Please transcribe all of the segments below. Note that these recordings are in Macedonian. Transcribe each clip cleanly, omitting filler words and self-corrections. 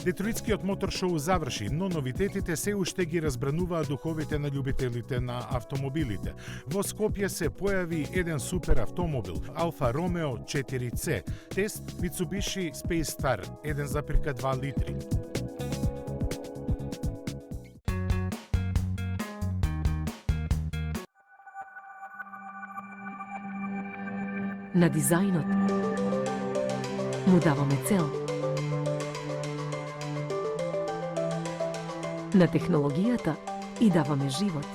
Детроитскиот мотор шоу заврши, но новитетите се уште ги разбрануваа духовите на љубителите на автомобилите. Во Скопје се појави еден супер автомобил, Алфа Ромео 4C, тест Mitsubishi Space Star 1,2 литри. На дизајнот му даваме цел. На технологијата и даваме живот.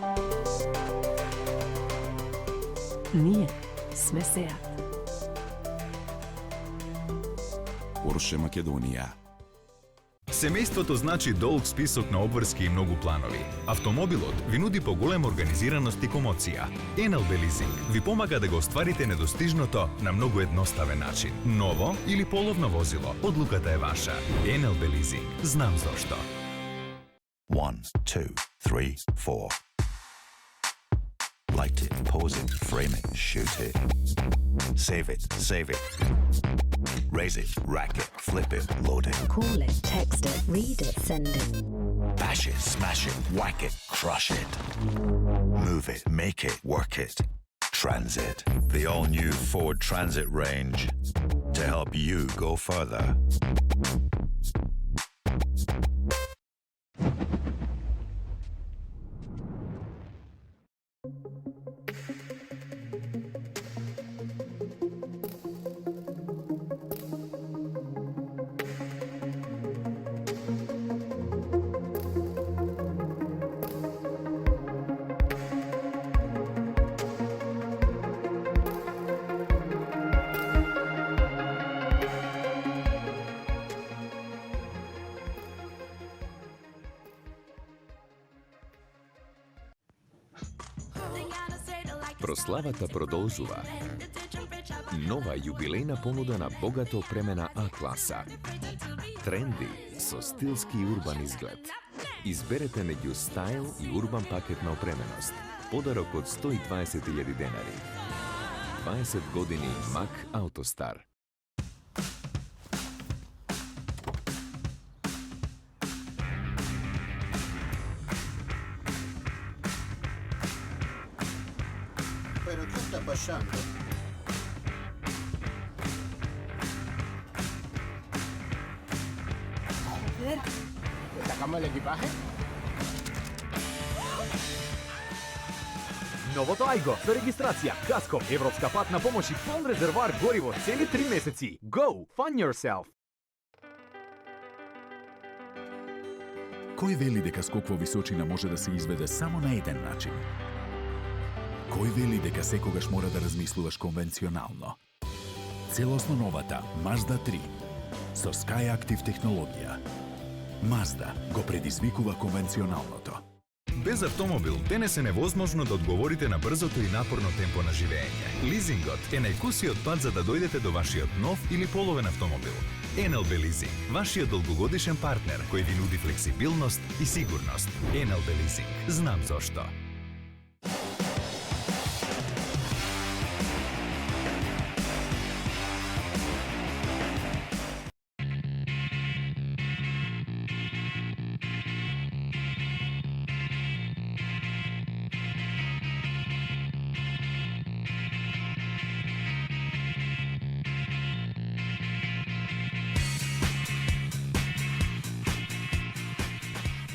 Ние сме Сеат. Порше Македонија. Семејството значи долг список на обврски и многу планови. Автомобилот ви нуди поголема организираност и комоција. NLB Leasing ви помага да го остварите недостижното на многу едноставен начин. Ново или половно возило, одлуката е ваша. NLB Leasing. Знам зошто. 1, 2, 3, 4. Light it, pose it, frame it, shoot it. Save it, save it. Raise it, rack it, flip it, load it. Call it, text it, read it, send it. Bash it, smash it, whack it, crush it. Move it, make it, work it. Transit. The all-new Ford Transit range to help you go further. Прославата продолжува. Нова јубилејна понуда на богато опремена А-класа. Тренди со стилски и урбан изглед. Изберете меѓу стайл и урбан пакет на опременост. Подарок од 120.000 денари. 20 години Мак Аутостар. Pero ¿qué está pasando? Joder, ¿sacamos el equipaje? Новото Айго за регистрација, каско, европска патна помош и полн резервоар гориво цели 3 месеци. Go, fun yourself. Кој вели дека скок во височина може да се изведе само на еден начин? Кој вели дека секогаш мора да размислуваш конвенционално? Целосно новата Mazda 3 со SkyActiv технологија. Mazda го предизвикува конвенционалното. Без автомобил денес е невозможно да одговорите на брзото и напорно темпо на живење. Лизингот е најкусиот пат за да дојдете до вашиот нов или половен автомобил. NLB Leasing, вашиот долгогодишен партнер кој ви нуди флексибилност и сигурност. NLB Leasing. Знам зошто.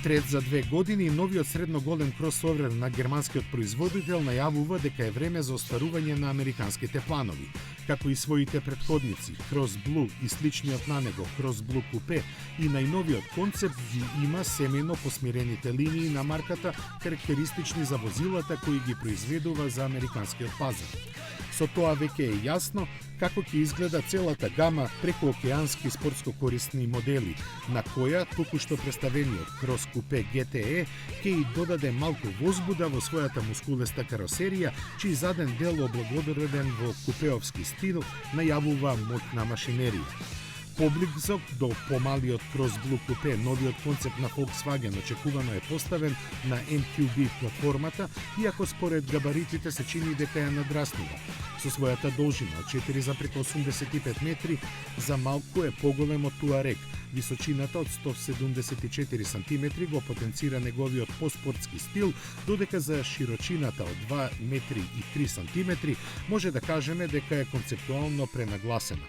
Трет за 2 години, новиот средноголем кросовер на германскиот производител најавува дека е време за остварување на американските планови. Како и своите претходници, Cross Blue и сличниот на него Cross Blue Coupe и најновиот концепт ги има семејно посмирените линии на марката, карактеристични за возилата кои ги произведува за американскиот пазар. Со тоа веќе е јасно како ќе изгледа целата гама прекоокеански спортско-корисни модели, на која токушто представениот Cross Coupe GTE ќе и додаде малку возбуда во својата мускулеста каросерија, чиј заден дел облагороден во купеовски стил најавува моќна машинерија. Поблизок до помалиот Cross-Blue купе, новиот концепт на Volkswagen очекувано е поставен на MQB платформата, иако според габаритите се чини дека ја надраснува. Со својата должина од 4,85 метри за малку е поголем од Touareg. Височината од 174 сантиметри го потенцира неговиот поспортски стил, додека за широчината од 2 метри и 3 сантиметри може да кажеме дека е концептуално пренагласена.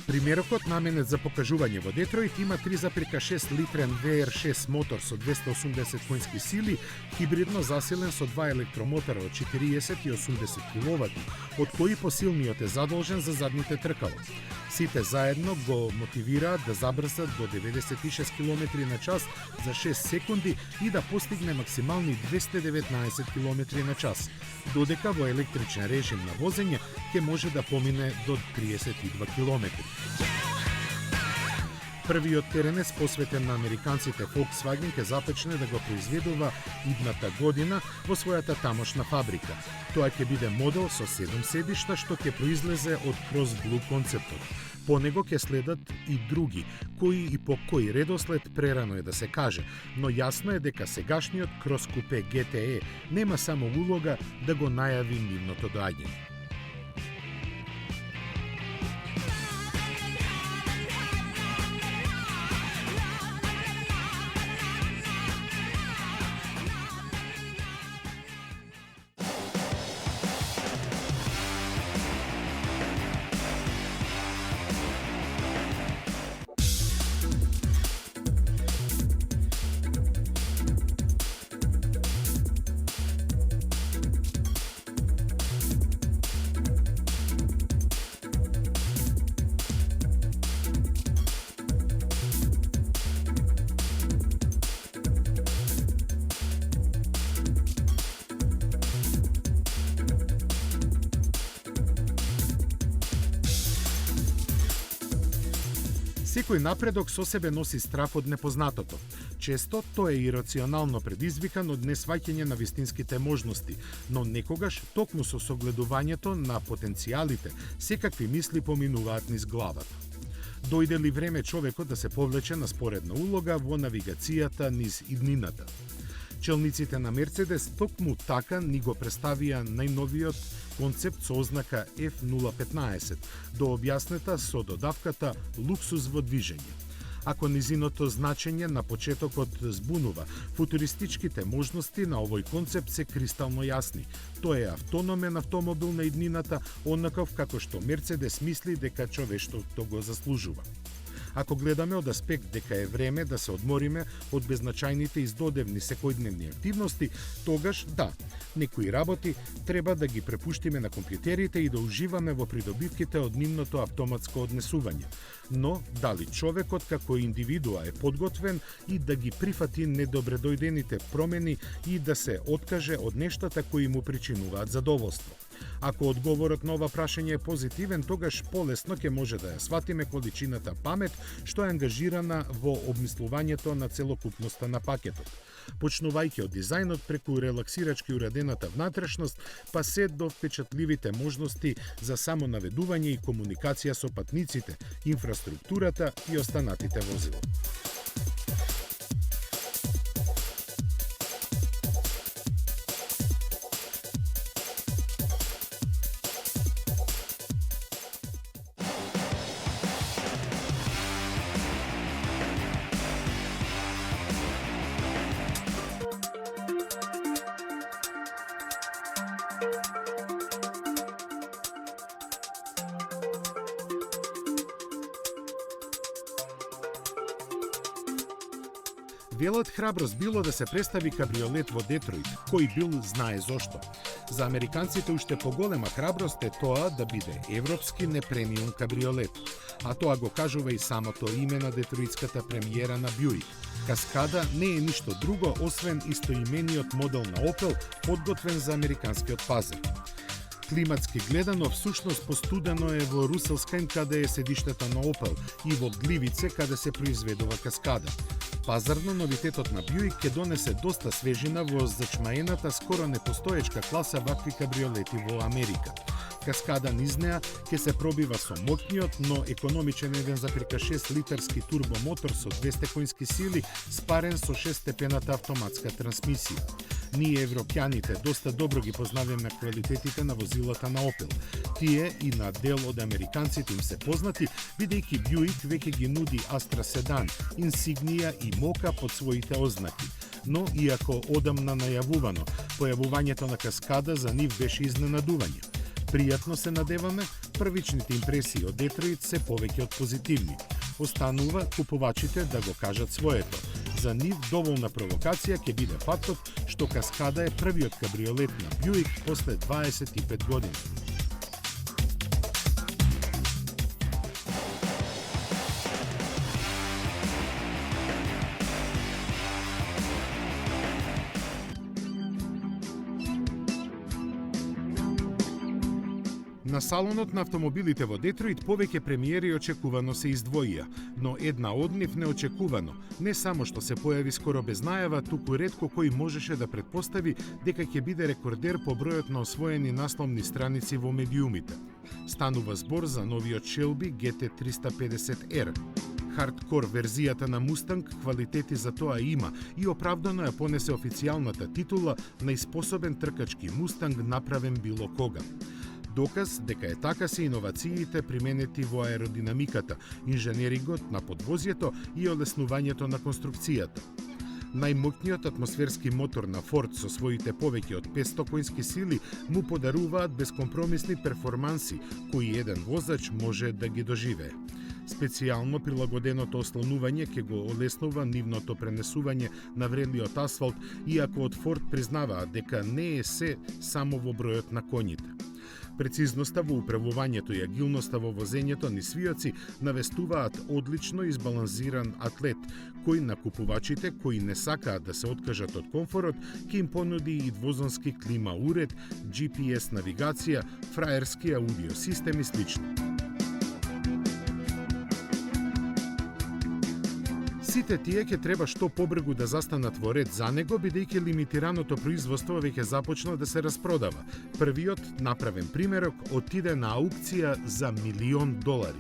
Примерокот наменет за покажување во Детройт има 3,6 литрен VR6 мотор со 280 конски сили, хибридно засилен со два електромотора од 40 и 80 киловати, од кои посилниот е задолжен за задните тркала. Сите заедно го мотивираат да забрзат до 96 км на час за 6 секунди и да постигне максимални 219 км на час, додека во електричен режим на возење ќе може да помине до 32 км. Првиот теренец посветен на американците Volkswagen ќе започне да го произведува идната година во својата тамошна фабрика. Тоа ќе биде модел со 7 седишта што ќе произлезе од Cross-Blue концептот. По него ќе следат и други, кои и по кој редослед прерано е да се каже, но јасно е дека сегашниот Cross Coupe GTE нема само улога да го најави нивното доаѓање. Секој напредок со себе носи страф од непознатото. Често тоа е ирационално предизвикан од несваќање на вистинските можности, но некогаш токму со согледувањето на потенцијалите, секакви мисли поминуваат низ главата. Дојде ли време човекот да се повлече на споредна улога во навигацијата низ иднината? Челниците на Мерцедес токму така ни го представија најновиот концепт со ознака F015, дообјаснета со додавката луксус во движење. Ако низиното значење на почетокот збунува, футуристичките можности на овој концепт се кристално јасни. Тоа е автономен автомобил на иднината, онаков како што Мерцедес мисли дека човештвото го заслужува. Ако гледаме од аспект дека е време да се одмориме од беззначајните издодевни секојдневни активности, тогаш да, некои работи треба да ги препуштиме на компјутерите и да уживаме во придобивките од нивното автоматско однесување. Но, дали човекот како индивидуа е подготвен и да ги прифати недобредојдените промени и да се откаже од нештата кои му причинуваат задоволство? Ако одговорот на ова прашање е позитивен, тогаш полесно ќе може да ја сватиме количината памет што е ангажирана во обмислувањето на целокупноста на пакетот. Почнувајќи од дизајнот преку релаксирачки уредената внатрешност, па се до впечатливите можности за самонаведување и комуникација со патниците, инфраструктурата и останатите возила. Велот храброст било да се представи кабриолет во Детройт, кој бил знае зошто. За американците уште поголема храброст е тоа да биде европски непремиум кабриолет, а тоа го кажува и самото име на детроитската премиера на Бјуик. Каскада не е ништо друго освен истоимениот модел на Opel, подготвен за американскиот пазар. Климатски гледано, всушност постудено е во Руселскајм, каде е седиштето на Opel, и во Гливице, каде се произведува Каскада. Пазарно, новитетот на Бјуик ќе донесе доста свежина во зачмаената, скоро непостоечка класа вакви кабриолети во Америка. Каскада низ неа ќе се пробива со моќниот, но економичен 1,6 литарски турбомотор со 200 конски сили, спарен со 6-степената автоматска трансмисија. Ние, европјаните, доста добро ги познаваме квалитетите на возилата на Opel. Тие и на дел од американците им се познати, бидејќи Buick веќе ги нуди Astra Sedan, Insignia и Mocha под своите ознаки. Но, иако одамна најавувано, појавувањето на Каскада за нив беше изненадување. Пријатно се надеваме, првичните импресии од Детройт се повеќе од позитивни. Останува купувачите да го кажат своето. За нив доволна провокација ќе биде фактот што Каскада е првиот кабриолет на Buick после 25 години. На салонот на автомобилите во Детройт повеќе премиери очекувано се издвоија, но една од нив неочекувано, не само што се појави скоро без најава, туку ретко кој можеше да претпостави дека ќе биде рекордер по бројот на освоени насловни страници во медиумите. Станува збор за новиот Shelby GT350R. Хардкор верзијата на Мустанг квалитети за тоа има и оправдано ја понесе официјалната титула најспособен тркачки Мустанг направен било кога. Доказ дека е така се иновациите применети во аеродинамиката, инженерингот на подвозјето и олеснувањето на конструкцијата. Најмоќниот атмосферски мотор на Ford со своите повеќе од 500 конски сили му подаруваат безкомпромисни перформанси кои еден возач може да ги доживее. Специјално прилагоденото ослонување ќе го олеснува нивното пренесување на вредниот асфалт, иако од Ford признаваат дека не е се само во бројот на коњите. Прецизноста во управувањето и агилноста во возењето низ свиоци навестуваат одлично избалансиран атлет, кој на купувачите кои не сакаат да се откажат од комфорот, ќе им понуди и двозонски клима уред, GPS навигација, фраерски аудио систем и слично. Сите тие ќе треба што побрзо да застанат во ред за него, бидејќи лимитираното производство веќе започна да се распродава. Првиот направен примерок отиде на аукција за $1,000,000.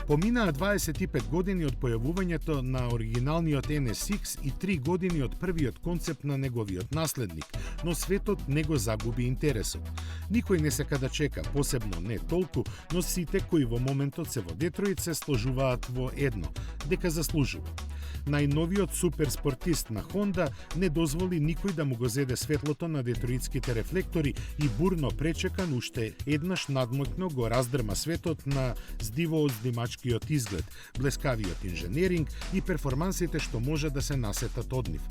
Поминаа 25 години од појавувањето на оригиналниот NSX и 3 години од првиот концепт на неговиот наследник, но светот не го загуби интересот. Никој не сека да чека, посебно не толку, но сите кои во моментот се во Детройт се сложуваат во едно, дека заслужува. Најновиот суперспортист на Honda не дозволи никој да му го зеде светлото на детроитските рефлектори и бурно пречекан уште еднаш надмоќно го раздрма светот на здивоот здимачкиот изглед, блескавиот инженеринг и перформансите што може да се насетат од нив.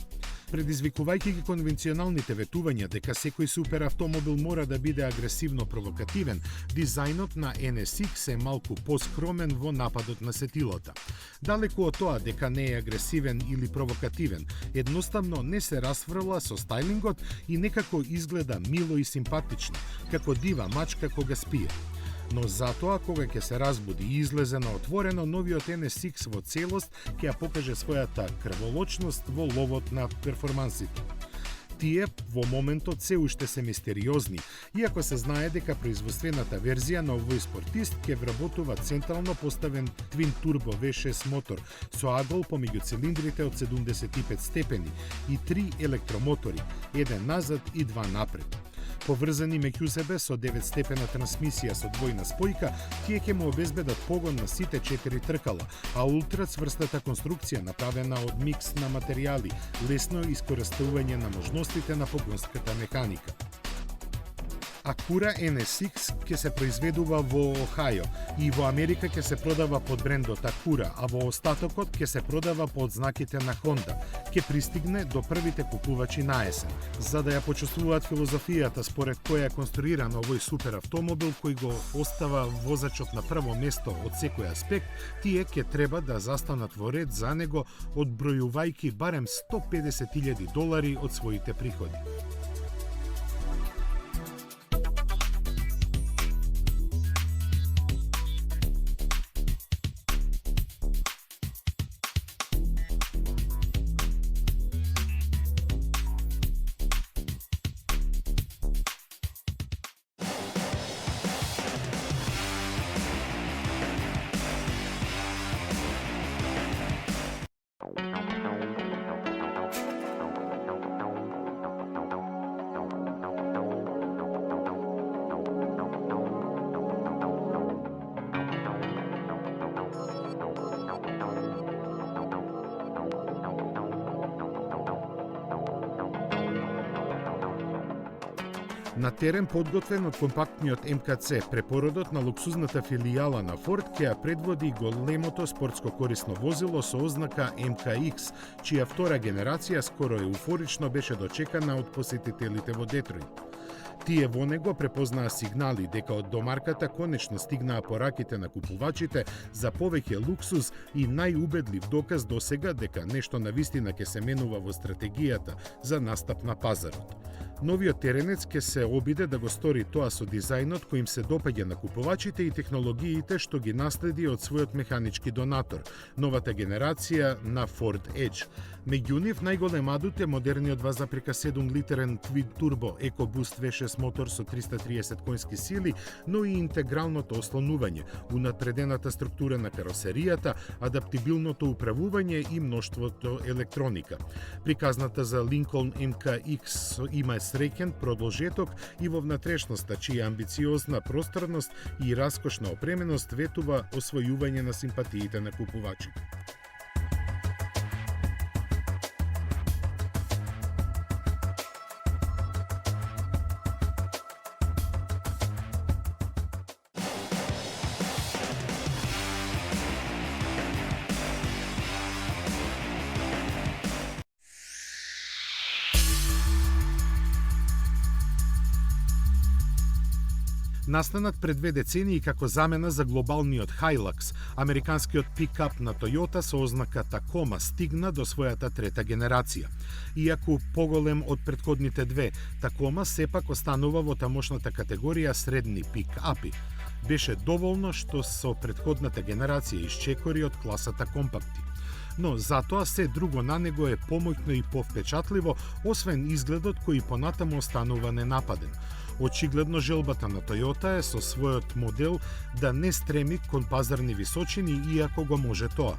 Предизвикувајќи ги конвенционалните ветувања дека секој супер автомобил мора да биде агресивно провокативен, дизајнот на NSX е малку поскромен во нападот на сетилота. Далеку од тоа дека не е агресивен или провокативен, едноставно не се расфрла со стајлингот и некако изгледа мило и симпатично, како дива мачка кога спие. Но затоа, кога ќе се разбуди и излезе на отворено, новиот NSX во целост ќе ја покаже својата крволочност во ловот на перформансите. Тие во моментот се уште се мистериозни, иако се знае дека производствената верзија на овој спортист ќе вработува централно поставен твин турбо V6 мотор со агол помеѓу цилиндрите од 75 степени и 3 електромотори, еден назад и 2 напред. Поврзани меѓу себе со 9-степена трансмисија со двојна спојка, тие ќе му обезбедат погон на сите 4 тркала, а ултрацврстата конструкција направена од микс на материјали, лесно искористување на можностите на погонската механика. Acura NSX ќе се произведува во Охајо и во Америка ќе се продава под брендот Acura, а во остатокот ќе се продава под знаките на Honda. Ќе пристигне до првите купувачи на есен. За да ја почувствуваат филозофијата според која е конструиран овој супер автомобил кој го остава возачот на прво место од секој аспект, тие ќе треба да застанат во ред за него одбројувајќи барем $150,000 од своите приходи. На терен подготвен од компактниот МКЦ, препородот на луксузната филијала на Форд ќе ја предводи големото спортско корисно возило со ознака МКX, чија втора генерација скоро еуфорично беше дочекана од посетителите во Детройт. Тие во него препознаа сигнали дека од домарката конечно стигнаа пораките на купувачите за повеќе луксуз и најубедлив доказ досега дека нешто навистина ќе се менува во стратегијата за настап на пазарот. Новиот теренец ќе се обиде да го стори тоа со дизајнот кој им се допаѓа на купувачите и технологиите што ги наследи од својот механички донатор, новата генерација на Ford Edge. Меѓу нив најголем адут е модерниот 2,7 литерен Twin Turbo EcoBoost V6 мотор со 330 конски сили, но и интегралното ослонување, унапредената структура на каросеријата, адаптибилното управување и мноштвото електроника. Приказната за Lincoln MKX има среќен продолжеток и во внатрешноста, чија амбициозна просторност и раскошна опременост ветува освојување на симпатиите на купувачите. Настанат пред 2 децении како замена за глобалниот Hilux, американскиот пикап на Toyota со ознака Tacoma стигна до својата трета генерација. Иако поголем од претходните две, Tacoma сепак останува во тамошната категорија средни пикапи. Беше доволно што со претходната генерација исчекори од класата компакти. Но затоа се друго на него е помоќно и повпечатливо, освен изгледот кој понатаму останува ненападен. Очигледно желбата на Toyota е со својот модел да не стреми кон пазарни височини, иако го може тоа.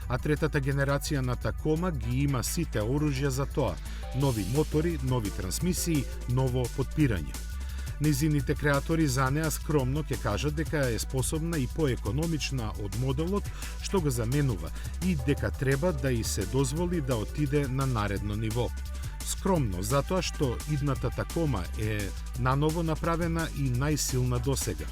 А третата генерација на Tacoma ги има сите оружја за тоа. Нови мотори, нови трансмисии, ново подпирање. Незините креатори за неа скромно ќе кажат дека е способна и поекономична од моделот што го заменува и дека треба да и се дозволи да отиде на наредно ниво. Скромно, затоа што идната Tacoma е наново направена и најсилна досега.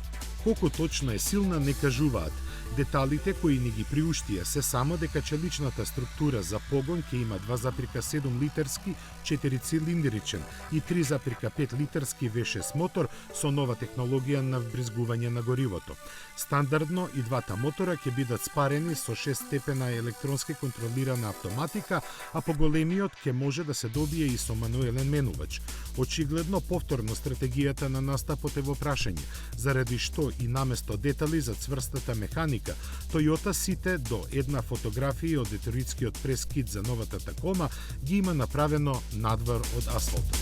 Колку точно е силна не кажуваат. Деталите кои ни ги приуштија се само дека челичната структура за погон ќе има 2,7 литерски 4-цилиндричен и 3,5 литерски V6 мотор со нова технологија на вбризгување на горивото. Стандардно и двата мотора ќе бидат спарени со 6 степена електронски контролирана автоматика, а поголемиот ќе може да се добие и со мануелен менувач. Очигледно повторно стратегијата на настапот е во прашање, заради што и наместо детали за цврстата механика, Toyota сите до една фотографија од детроитскиот прескит за новата Tacoma ги има направено надвор од асфалтот.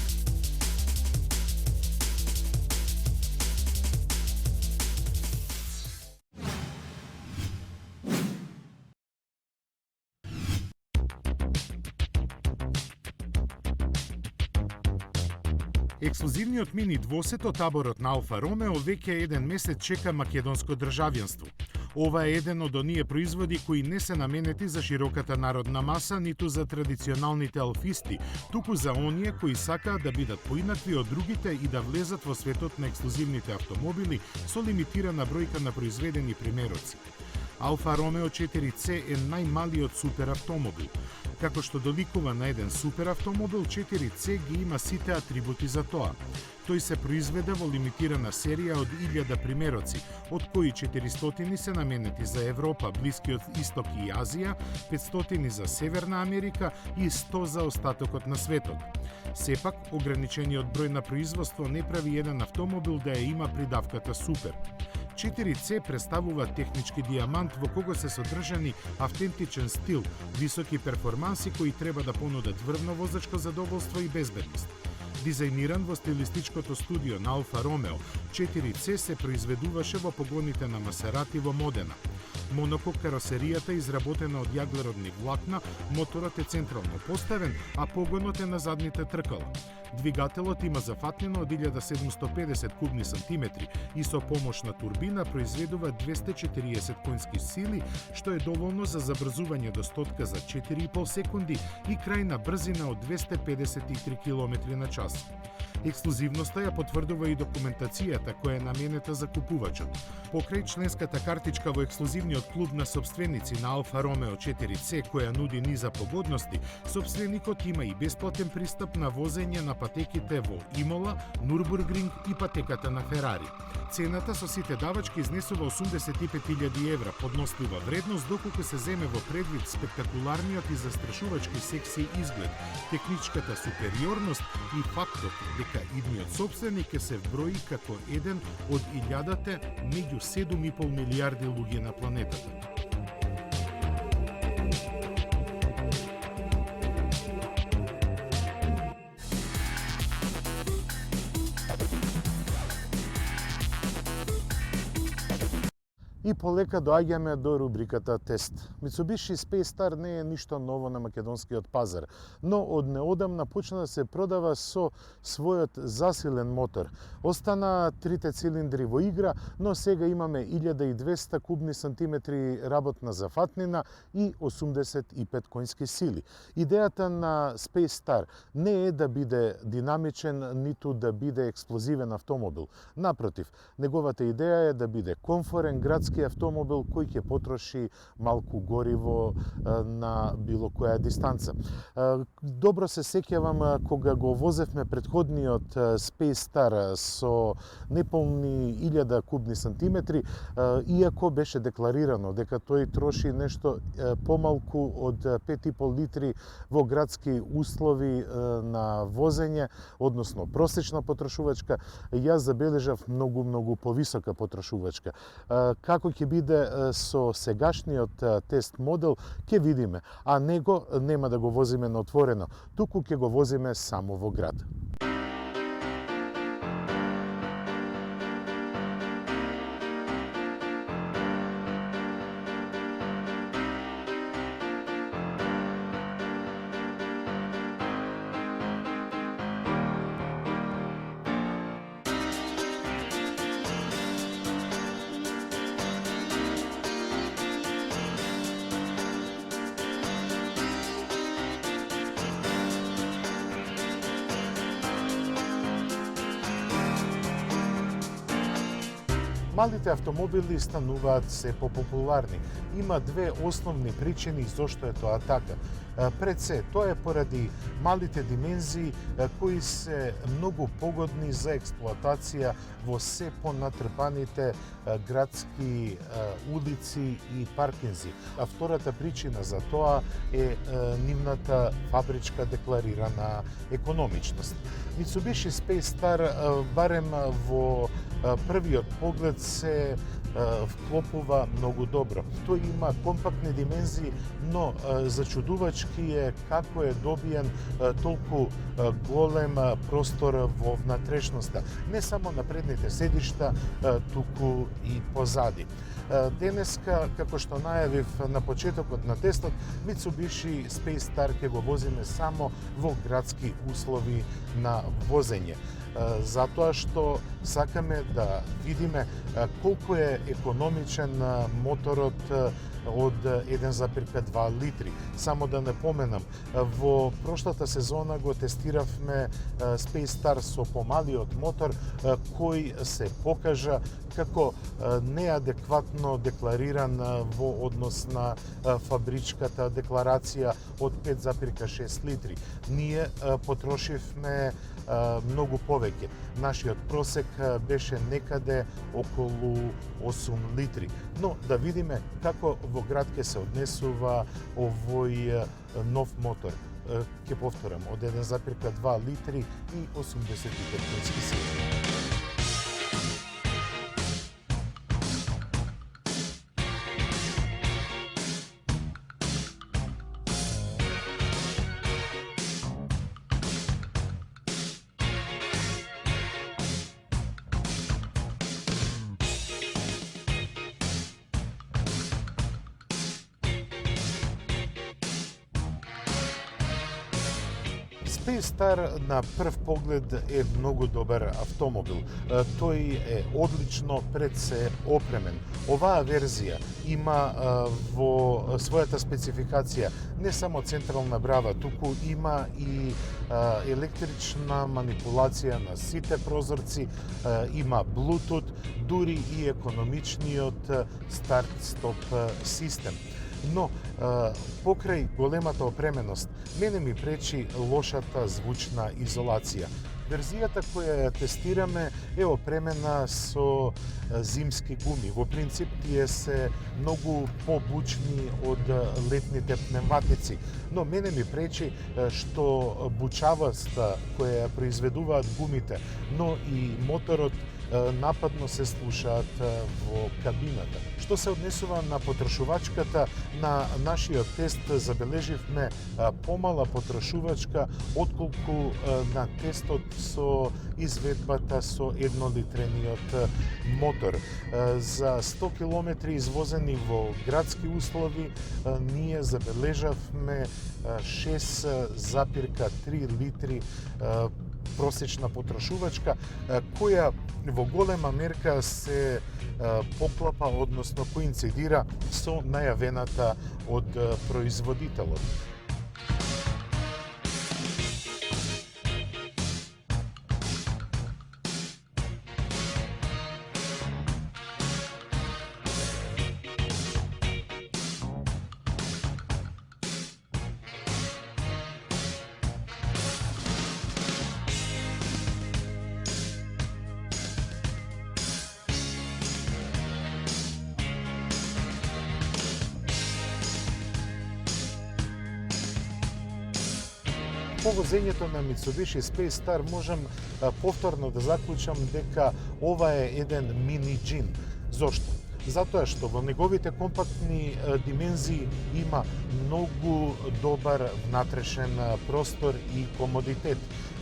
Ексклузивниот мини двосет од таборот на Алфа Ромео веќе еден месец чека македонско државјанство. Ова е еден од оние производи кои не се наменети за широката народна маса, ниту за традиционалните алфисти, туку за оние кои сакаат да бидат поинакви од другите и да влезат во светот на ексклузивните автомобили со лимитирана бројка на произведени примероци. Алфа Ромео 4C е најмалиот суперавтомобил. Како што доликува на еден суперавтомобил, 4C ги има сите атрибути за тоа. Тој се произведе во лимитирана серија од 1000 примероци, од кои 400 се наменети за Европа, Блискиот Исток и Азија, 500 за Северна Америка и 100 за остатокот на светот. Сепак, ограничениот број на производство не прави еден автомобил да ја има придавката супер. 4C представува технички диамант во кого се содржани автентичен стил, високи перформанси кои треба да понудат врвно возачко задоволство и безбедност. Дизајниран во стилистичкото студио на Алфа Ромео, 4C се произведуваше во погоните на Масерати во Модена. Монокок каросеријата е изработена од јаглеродни влакна, моторот е централно поставен, а погонот е на задните тркала. Двигателот има зафатнено од 1750 кубни сантиметри и со помош на турбина произведува 240 конски сили, што е доволно за забрзување до стотка за 4,5 секунди и крајна брзина од 253 км на час. Ексклузивноста ја потврдува и документацијата која е наменета за купувачот. Покрај членската картичка во ексклузивниот клуб на собственици на Алфа Ромео 4C која нуди низа погодности, собственикот има и бесплатен пристап на возење на патеките во Имола, Нурбургринг и патеката на Ферари. Цената со сите давачки изнесува 85.000 евра, поднослива вредност доколку се земе во предвид спектакуларниот и застрашувачки секси изглед, техничката супериорност и фактот дека идниот собственик ќе се вброи како еден од илјадите меѓу 7,5 милијарди луѓе на планетата. И полека доаѓаме до рубриката Тест. Mitsubishi Space Star не е ништо ново на македонскиот пазар, но од неодамна почна да се продава со својот засилен мотор. Остана трите цилиндри во игра, но сега имаме 1200 кубни сантиметри работна зафатнина и 85 конски сили. Идејата на Space Star не е да биде динамичен, ниту да биде експлозивен автомобил. Напротив, неговата идеја е да биде комфорен градски автомобил кој ќе потроши малку гориво на било која дистанца. Добро се сеќавам кога го возевме предходниот Space Star со неполни 1000 кубни сантиметри, иако беше декларирано дека тој троши нешто помалку од 5,5 литри во градски услови на возење, односно просечна потрошувачка, јас забележав многу повисока потрошувачка. Како ќе биде со сегашниот тест модел, ќе видиме, а него нема да го возиме на отворено, туку ќе го возиме само во град. Малите автомобили стануваат се попопуларни. Има две основни причини зошто е тоа така. Пред се, тоа е поради малите димензии кои се многу погодни за експлоатација во се понатрпаните градски улици и паркинзи. А втората причина за тоа е нивната фабричка декларирана економичност. Mitsubishi Space Star барем во првиот поглед се вклопува многу добро. Тој има компактни димензии, но зачудувачки е како е добиен толку голем простор во внатрешноста. Не само на предните седишта, туку и позади. Денеска, како што најавив на почетокот на тестот, Mitsubishi Space Star ќе го возиме само во градски услови на возење. затоа што сакаме да видиме колку е економичен моторот од 1,2 литри. Само да напоменам, во прошлата сезона го тестиравме Space Star со помалиот мотор, кој се покажа како неадекватно деклариран во однос на фабричката декларација од 5,6 литри. Ние потрошивме многу повеќе. Нашиот просек беше некаде околу 8 литри. Но да видиме како во град ќе се однесува овој нов мотор. Ќе повторам, од 1,2 литри и 85 конски сили. Space Star на прв поглед е многу добар автомобил. Тој е одлично пред се опремен. Оваа верзија има во својата спецификација не само централна брава, туку има и електрична манипулација на сите прозорци, има Bluetooth, дури и економичниот старт-стоп систем. Но, покрај големата опременост, мене ми пречи лошата звучна изолација. Верзијата која ја тестираме е опремена со зимски гуми. Во принцип, тие се многу побучни од летните пневматици. Но мене ми пречи што бучавоста која ја произведуваат гумите, но и моторот нападно се слушаат во кабината. Што се однесува на потрошувачката, на нашиот тест забележивме помала потрошувачка отколку на тестот со изведбата со 1-литрениот мотор. За 100 км извозени во градски услови, ние забележавме 6,3 литри просечна потрошувачка, која во голема мерка се поклапа, односно коинцидира со најавената од производителот. По возењето на Mitsubishi Space Star можам повторно да заклучам дека ова е еден мини джин. Зошто? Затоа што во неговите компактни димензии има многу добар внатрешен простор и комодитет.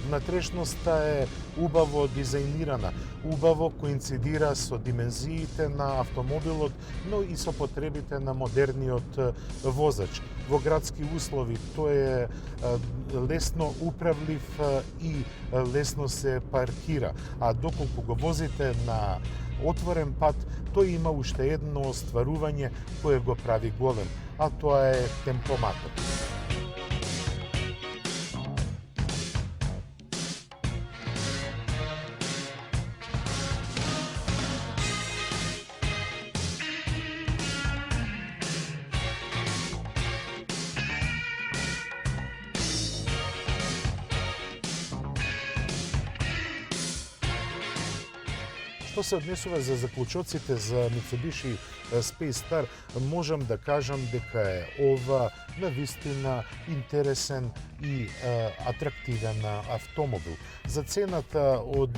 Внатрешноста е убаво дизајнирана, убаво коинцидира со димензиите на автомобилот, но и со потребите на модерниот возач. Во градски услови тој е лесно управлив и лесно се паркира, а доколку го возите на отворен пат, тој има уште едно остварување кое го прави голем, а тоа е темпоматот. Што се однесува за заклучоците за Mitsubishi Space Star, можам да кажам дека е ова навистина интересен и атрактивен автомобил. За цената од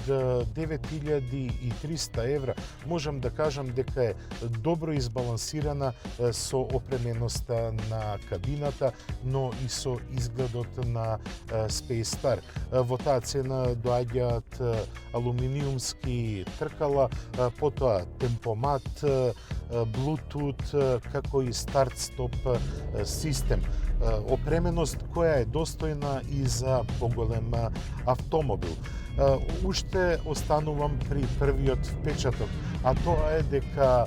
9300 евра можам да кажам дека е добро избалансирана со опременоста на кабината, но и со изгледот на Space Star. Во таа цена доаѓаат алуминиумски тркала дишкала, потоа темпомат, Bluetooth, како и старт-стоп систем. Опременост која е достојна и за поголем автомобил. Уште останувам при првиот впечаток, а тоа е дека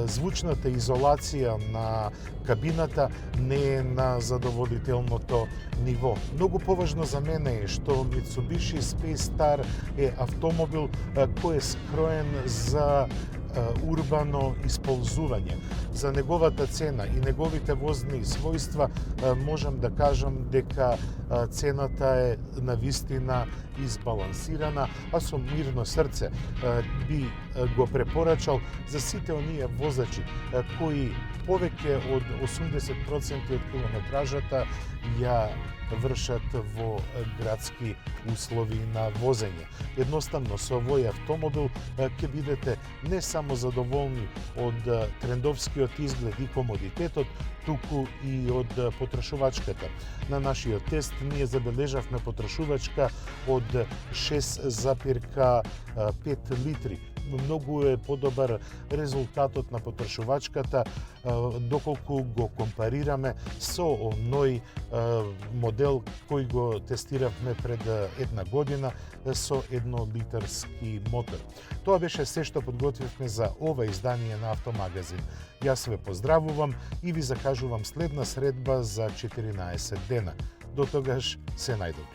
звучната изолација на кабината не е на задоволителното ниво. Многу поважно за мене е што Mitsubishi Space Star е автомобил кој е скроен за урбано исползување. За неговата цена и неговите возни својства можам да кажам дека цената е навистина избалансирана, а со мирно срце би го препорачал за сите оние возачи кои повеќе од 80% од километражата ја вршат во градски услови на возење. Едноставно со овој автомобил ќе бидете не само задоволни од трендовскиот изглед и комодитетот, туку и од потрошувачката. На нашиот тест ние забележавме потрошувачка од 6,5 литри. Многу е подобар резултатот на потрошувачката доколку го компарираме со оној модел кој го тестиравме пред една година со 1-литарски мотор. Тоа беше се што подготвивме за ова издание на Автомагазин. Јас ве поздравувам и ви закажувам следна средба за 14 дена. До тогаш се најдобро.